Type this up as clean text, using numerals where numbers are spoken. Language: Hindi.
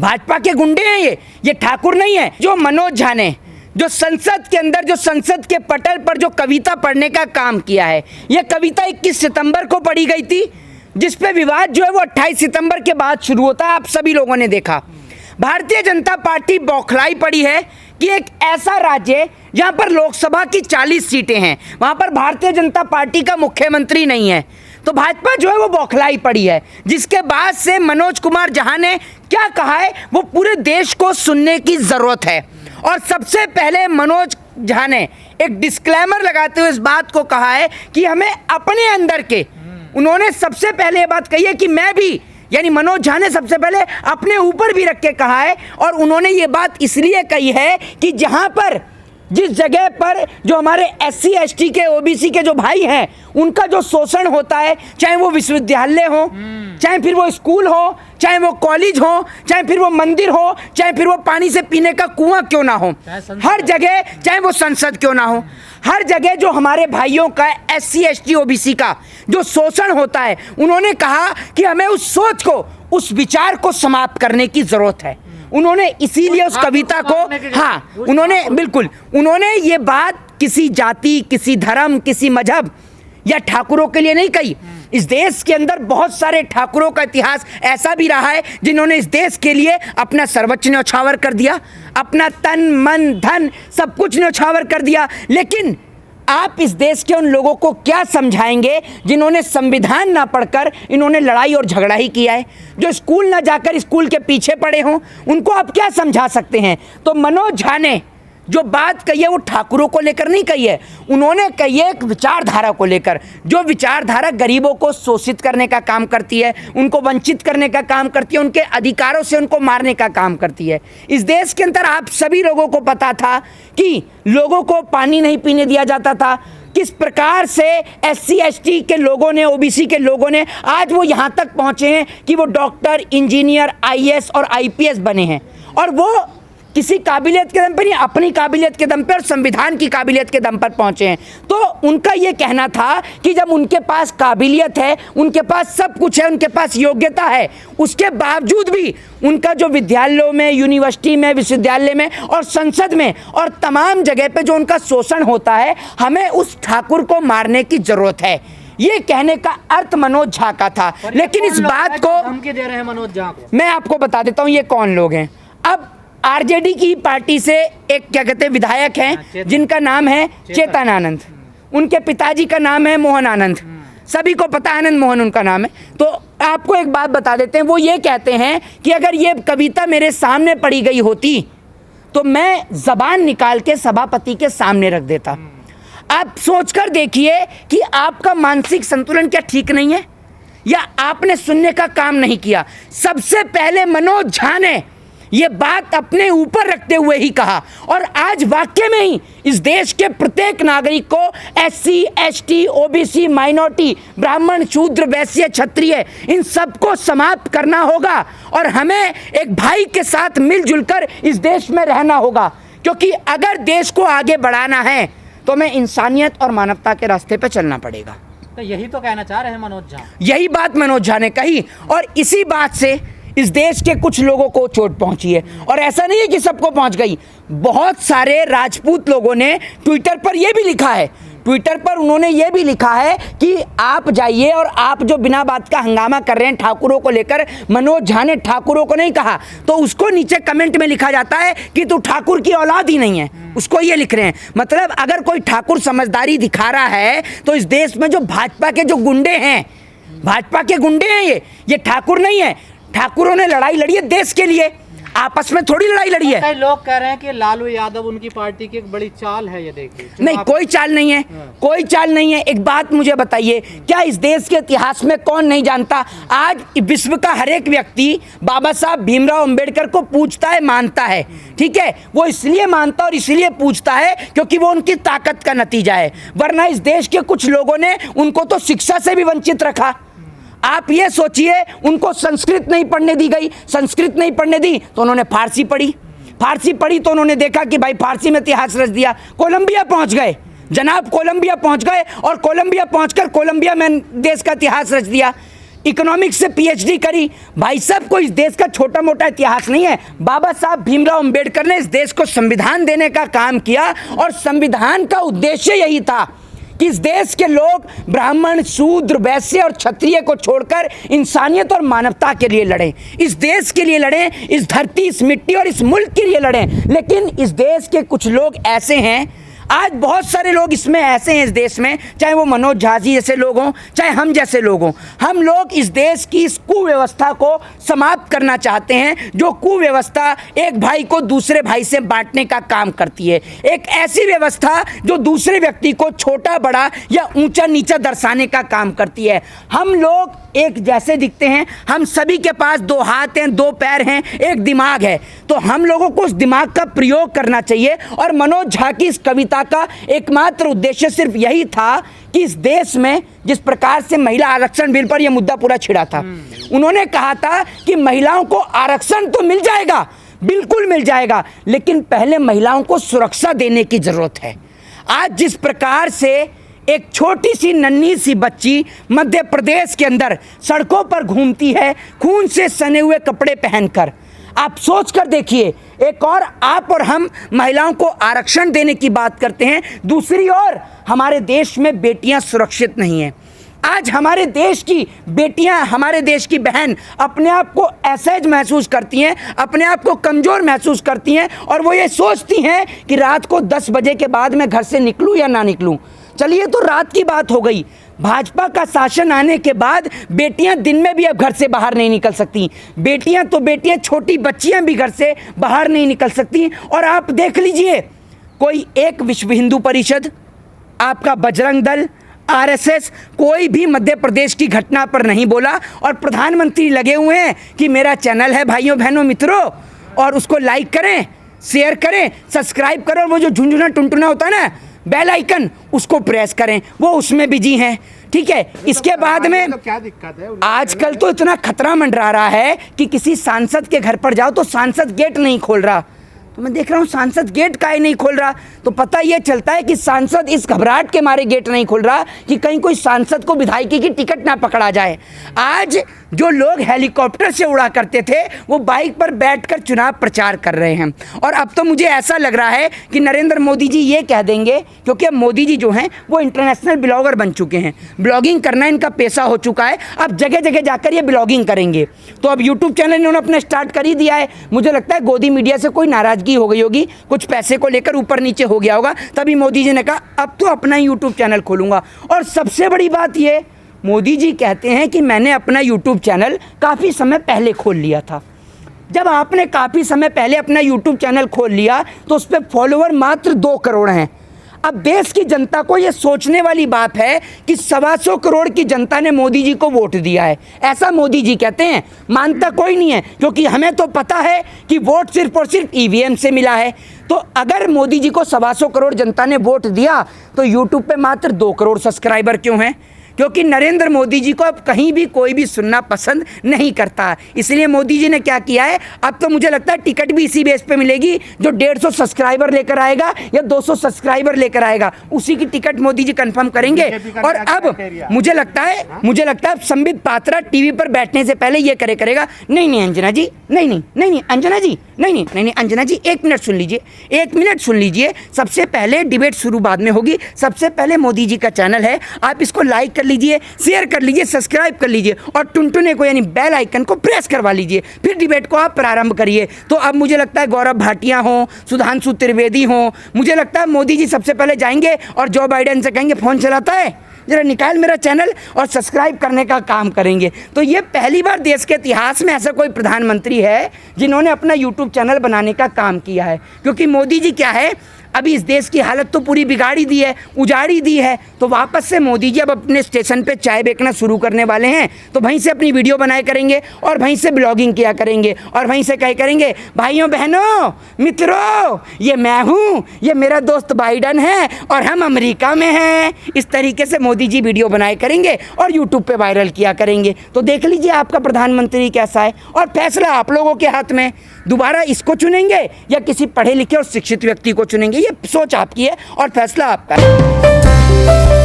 भाजपा के गुंडे हैं ये ठाकुर नहीं है। जो मनोज झा ने जो संसद के अंदर जो संसद के पटल पर जो कविता पढ़ने का काम किया है, यह कविता 21 सितंबर को पढ़ी गई थी, जिस पे विवाद जो है वो 28 सितंबर के बाद शुरू होता है। आप सभी लोगों ने देखा। भारतीय जनता पार्टी बौखलाई पड़ी है कि एक ऐसा राज्य जहां पर लोकसभा की 40 सीटें हैं, वहां पर भारतीय जनता पार्टी का मुख्यमंत्री नहीं है, तो भाजपा जो है वो बौखलाई पड़ी है। जिसके बाद से मनोज कुमार झा ने क्या कहा है वो पूरे देश को सुनने की जरूरत है। और सबसे पहले मनोज झा ने एक डिस्क्लेमर लगाते हुए इस बात को कहा है कि हमें अपने अंदर के, उन्होंने सबसे पहले ये बात कही है कि मैं भी, यानी मनोज झा ने सबसे पहले अपने ऊपर भी रख के कहा है। और उन्होंने ये बात इसलिए कही है कि जहां पर जिस जगह पर जो हमारे SC ST के OBC के जो भाई हैं उनका जो शोषण होता है, चाहे वो विश्वविद्यालय हो, चाहे फिर वो स्कूल हो, चाहे वो कॉलेज हो, चाहे फिर वो मंदिर हो, चाहे फिर वो पानी से पीने का कुआं क्यों ना हो, हर जगह, चाहे वो संसद क्यों ना हो, हर जगह जो हमारे भाइयों का SC ST OBC का जो शोषण होता है, उन्होंने कहा कि हमें उस सोच को, उस विचार को समाप्त करने की जरूरत है। उन्होंने इसीलिए उस कविता को, हाँ, उन्होंने बिल्कुल, उन्होंने ये बात किसी जाति, किसी धर्म, किसी मजहब या ठाकुरों के लिए नहीं कही। इस देश के अंदर बहुत सारे ठाकुरों का इतिहास ऐसा भी रहा है जिन्होंने इस देश के लिए अपना सर्वोच्च न्यौछावर कर दिया, अपना तन मन धन सब कुछ न्यौछावर कर दिया। लेकिन आप इस देश के उन लोगों को क्या समझाएंगे जिन्होंने संविधान ना पढ़कर इन्होंने लड़ाई और झगड़ा ही किया है, जो स्कूल ना जाकर स्कूल के पीछे पड़े हों, उनको आप क्या समझा सकते हैं। तो मनोज झा ने जो बात कही है वो ठाकुरों को लेकर नहीं कही है, उन्होंने कही है एक विचारधारा को लेकर, जो विचारधारा गरीबों को शोषित करने का काम करती है, उनको वंचित करने का काम करती है, उनके अधिकारों से उनको मारने का काम करती है। इस देश के अंदर आप सभी लोगों को पता था कि लोगों को पानी नहीं पीने दिया जाता था, किस प्रकार से SC ST के लोगों ने, OBC के लोगों ने, आज वो यहाँ तक पहुँचे हैं कि वो डॉक्टर, इंजीनियर, IAS और IPS बने हैं। और वो किसी काबिलियत के दम पर नहीं, अपनी काबिलियत के दम पर और संविधान की काबिलियत के दम पर पहुंचे हैं। तो उनका ये कहना था कि जब उनके पास काबिलियत है, उनके पास सब कुछ है, उनके पास योग्यता है, उसके बावजूद भी उनका जो विद्यालयों में, यूनिवर्सिटी में, विश्वविद्यालय में और संसद में और तमाम जगह पे जो उनका शोषण होता है, हमें उस ठाकुर को मारने की जरूरत है। ये कहने का अर्थ मनोज झा का था। लेकिन इस बात को धमकी दे रहे हैं मनोज झा को, मैं आपको बता देता हूँ ये कौन लोग हैं। अब RJD की पार्टी से एक क्या कहते हैं विधायक हैं जिनका नाम है चेतन आनंद, उनके पिताजी का नाम है मोहन आनंद, सभी को पता है आनंद मोहन उनका नाम है। तो आपको एक बात बता देते हैं, वो ये कहते हैं कि अगर ये कविता मेरे सामने पढ़ी गई होती तो मैं जबान निकाल के सभापति के सामने रख देता। आप सोचकर देखिए कि आपका मानसिक संतुलन क्या ठीक नहीं है, या आपने सुनने का काम नहीं किया। सबसे पहले मनोज झा ने ये बात अपने ऊपर रखते हुए ही कहा, और आज वाकई में ही इस देश के प्रत्येक नागरिक को SC ST OBC माइनॉरिटी, ब्राह्मण, शूद्र, वैश्य, क्षत्रिय, इन सबको समाप्त करना होगा और हमें एक भाई के साथ मिलजुल कर इस देश में रहना होगा। क्योंकि अगर देश को आगे बढ़ाना है तो हमें इंसानियत और मानवता के रास्ते पर चलना पड़ेगा। तो यही तो कहना चाह रहे हैं मनोज झा, यही बात मनोज झा ने कही, और इसी बात से इस देश के कुछ लोगों को चोट पहुंची है। और ऐसा नहीं है कि सबको पहुंच गई, बहुत सारे राजपूत लोगों ने ट्विटर पर यह भी लिखा है, ट्विटर पर उन्होंने ये भी लिखा है कि आप जाइए और आप जो बिना बात का हंगामा कर रहे हैं ठाकुरों को लेकर, मनोज झा ने ठाकुरों को नहीं कहा, तो उसको नीचे कमेंट में लिखा जाता है कि तू ठाकुर की औलाद ही नहीं है, उसको ये लिख रहे हैं। मतलब अगर कोई ठाकुर समझदारी दिखा रहा है तो इस देश में जो भाजपा के जो गुंडे हैं, भाजपा के गुंडे हैं, ये ठाकुर नहीं है। ठाकुरों ने लड़ाई लड़ी है देश के लिए, आपस में थोड़ी लड़ाई लड़ी है। कई लोग कह रहे हैं कि लालू यादव उनकी पार्टी की एक बड़ी चाल है, ये देखिए। नहीं, कोई चाल नहीं है, कोई चाल नहीं है। एक बात मुझे बताइए, क्या इस देश के इतिहास में कौन नहीं जानता, आज विश्व का हर एक व्यक्ति बाबा साहब भीमराव अंबेडकर को पूजता है, मानता है, ठीक है। वो इसलिए मानता और इसलिए पूजता है क्योंकि वो उनकी ताकत का नतीजा है, वरना इस देश के कुछ लोगों ने उनको तो शिक्षा से भी वंचित रखा। आप ये सोचिए, उनको संस्कृत नहीं पढ़ने दी गई, संस्कृत नहीं पढ़ने दी तो उन्होंने फारसी पढ़ी, फारसी पढ़ी तो उन्होंने देखा कि भाई फारसी में इतिहास रच दिया, कोलंबिया पहुंच गए जनाब, कोलंबिया पहुंच गए और कोलंबिया पहुंचकर कोलंबिया में देश का इतिहास रच दिया। इकोनॉमिक्स से पीएचडी करी। भाई साहब कोई इस देश का छोटा मोटा इतिहास नहीं है। बाबा साहब भीमराव अंबेडकर ने इस देश को संविधान देने का काम किया और संविधान का उद्देश्य यही था कि इस देश के लोग ब्राह्मण, शूद्र, वैश्य और क्षत्रिय को छोड़कर इंसानियत और मानवता के लिए लड़ें, इस देश के लिए लड़ें, इस धरती, इस मिट्टी और इस मुल्क के लिए लड़ें। लेकिन इस देश के कुछ लोग ऐसे हैं, आज बहुत सारे लोग इसमें ऐसे हैं इस देश में, चाहे वो मनोज झा जी जैसे लोग हों, चाहे हम जैसे लोग हों, हम लोग इस देश की इस कुव्यवस्था को समाप्त करना चाहते हैं, जो कुव्यवस्था एक भाई को दूसरे भाई से बांटने का काम करती है, एक ऐसी व्यवस्था जो दूसरे व्यक्ति को छोटा बड़ा या ऊंचा नीचा दर्शाने का काम करती है। हम लोग एक जैसे दिखते हैं, हम सभी के पास 2 हाथ हैं, 2 पैर हैं, एक दिमाग है, तो हम लोगों को उस दिमाग का प्रयोग करना चाहिए। और मनोज झा की इस कविता का एकमात्र उद्देश्य सिर्फ यही था कि इस देश में जिस प्रकार से महिला आरक्षण बिल पर यह मुद्दा पूरा छिड़ा था, उन्होंने कहा था कि महिलाओं को आरक्षण तो मिल जाएगा, बिल्कुल मिल जाएगा, लेकिन पहले महिलाओं को सुरक्षा देने की जरूरत है। आज जिस प्रकार से एक छोटी सी नन्ही सी बच्ची मध्य प्रदेश के अंदर सड़कों पर घूमती है खून से सने हुए कपड़े पहनकर, आप सोच कर देखिए। एक और आप और हम महिलाओं को आरक्षण देने की बात करते हैं, दूसरी ओर हमारे देश में बेटियां सुरक्षित नहीं हैं। आज हमारे देश की बेटियां, हमारे देश की बहन अपने आप को असहज महसूस करती हैं, अपने आप को कमज़ोर महसूस करती हैं और वो ये सोचती हैं कि रात को 10 बजे के बाद मैं घर से निकलूं या ना निकलूं। चलिए तो रात की बात हो गई, भाजपा का शासन आने के बाद बेटियां दिन में भी अब घर से बाहर नहीं निकल सकती। बेटियां तो बेटियां, छोटी बच्चियां भी घर से बाहर नहीं निकल सकती। और आप देख लीजिए, कोई एक विश्व हिंदू परिषद, आपका बजरंग दल, आरएसएस, कोई भी मध्य प्रदेश की घटना पर नहीं बोला। और प्रधानमंत्री लगे हुए हैं कि मेरा चैनल है भाइयों बहनों मित्रों, और उसको लाइक करें, शेयर करें, सब्सक्राइब करें, और वो जो झुंझुना टुनटुना होता है ना बेल आइकन, उसको प्रेस करें। वो उसमें बिजी हैं, ठीक है। इसके बाद में तो क्या दिक्कत है? आजकल तो इतना खतरा मंडरा रहा है कि किसी सांसद के घर पर जाओ तो सांसद गेट नहीं खोल रहा। तो मैं देख रहा हूँ सांसद गेट काहे नहीं खोल रहा, तो पता ये चलता है कि सांसद इस घबराहट के मारे गेट नहीं खोल रहा कि कहीं कोई सांसद को विधायकी की टिकट ना पकड़ा जाए। आज जो लोग हेलीकॉप्टर से उड़ा करते थे वो बाइक पर बैठकर चुनाव प्रचार कर रहे हैं। और अब तो मुझे ऐसा लग रहा है कि नरेंद्र मोदी जी ये कह देंगे, क्योंकि अब मोदी जी जो हैं वो इंटरनेशनल ब्लॉगर बन चुके हैं, ब्लॉगिंग करना इनका पेशा हो चुका है, अब जगह जगह जाकर ये ब्लॉगिंग करेंगे। तो अब यूट्यूब चैनल इन्होंने अपना स्टार्ट कर ही दिया है। मुझे लगता है गोदी मीडिया से कोई नाराज़गी हो गई होगी, कुछ पैसे को लेकर ऊपर नीचे हो गया होगा, तभी मोदी जी ने कहा अब तो अपना यूट्यूब चैनल खोलूँगा। और सबसे बड़ी बात ये, मोदी जी कहते हैं कि मैंने अपना यूट्यूब चैनल काफ़ी समय पहले खोल लिया था। जब आपने काफ़ी समय पहले अपना यूट्यूब चैनल खोल लिया तो उस पर फॉलोअर मात्र 2 करोड़ हैं। अब देश की जनता को ये सोचने वाली बात है कि 125 करोड़ की जनता ने मोदी जी को वोट दिया है, ऐसा मोदी जी कहते हैं। मानता कोई नहीं है, क्योंकि हमें तो पता है कि वोट सिर्फ और सिर्फ ईवीएम से मिला है। तो अगर मोदी जी को 125 करोड़ जनता ने वोट दिया तो यूट्यूब पे मात्र 2 करोड़ सब्सक्राइबर क्यों हैं? क्योंकि नरेंद्र मोदी जी को अब कहीं भी कोई भी सुनना पसंद नहीं करता। इसलिए मोदी जी ने क्या किया है, अब तो मुझे लगता है टिकट भी इसी बेस पे मिलेगी, जो 150 सब्सक्राइबर लेकर आएगा या 200 सब्सक्राइबर लेकर आएगा, उसी की टिकट मोदी जी कंफर्म करेंगे। और अब मुझे लगता है संबित पात्रा टीवी पर बैठने से पहले ये करेगा, नहीं अंजना जी, नहीं अंजना जी, नहीं अंजना जी, 1 मिनट सुन लीजिए, 1 मिनट सुन लीजिए। सबसे पहले डिबेट शुरू बाद में होगी, सबसे पहले मोदी जी का चैनल है, आप इसको लाइक कर लीजिए, शेयर कर लीजिए, सब्सक्राइब कर लीजिए और टुनटुने को यानी बेल आइकन को प्रेस करवा लीजिए, फिर डिबेट को आप प्रारंभ करिए। तो अब मुझे लगता है गौरव भाटिया हो, सुधांशु त्रिवेदी हो, मुझे लगता है मोदी जी सबसे पहले जाएंगे और जो बाइडेन से कहेंगे फ़ोन चलाता है जरा निकाल मेरा चैनल, और सब्सक्राइब करने का काम करेंगे। तो ये पहली बार देश के इतिहास में ऐसा कोई प्रधानमंत्री है जिन्होंने अपना यूट्यूब चैनल बनाने का काम किया है। क्योंकि मोदी जी क्या है, अभी इस देश की हालत तो पूरी बिगाड़ी दी है, उजाड़ी दी है। तो वापस से मोदी जी अब अपने स्टेशन पे चाय बेचना शुरू करने वाले हैं, तो वहीं से अपनी वीडियो बनाए करेंगे और वहीं से ब्लॉगिंग किया करेंगे और वहीं से करेंगे भाइयों बहनों मित्रों, ये मैं हूँ, ये मेरा दोस्त बाइडन है और हम अमेरिका में हैं। इस तरीके से मोदी जी वीडियो बनाए करेंगे और यूट्यूब पे वायरल किया करेंगे। तो देख लीजिए आपका प्रधानमंत्री कैसा है, और फैसला आप लोगों के हाथ में। दोबारा इसको चुनेंगे या किसी पढ़े लिखे और शिक्षित व्यक्ति को चुनेंगे, ये सोच आपकी है और फैसला आपका है।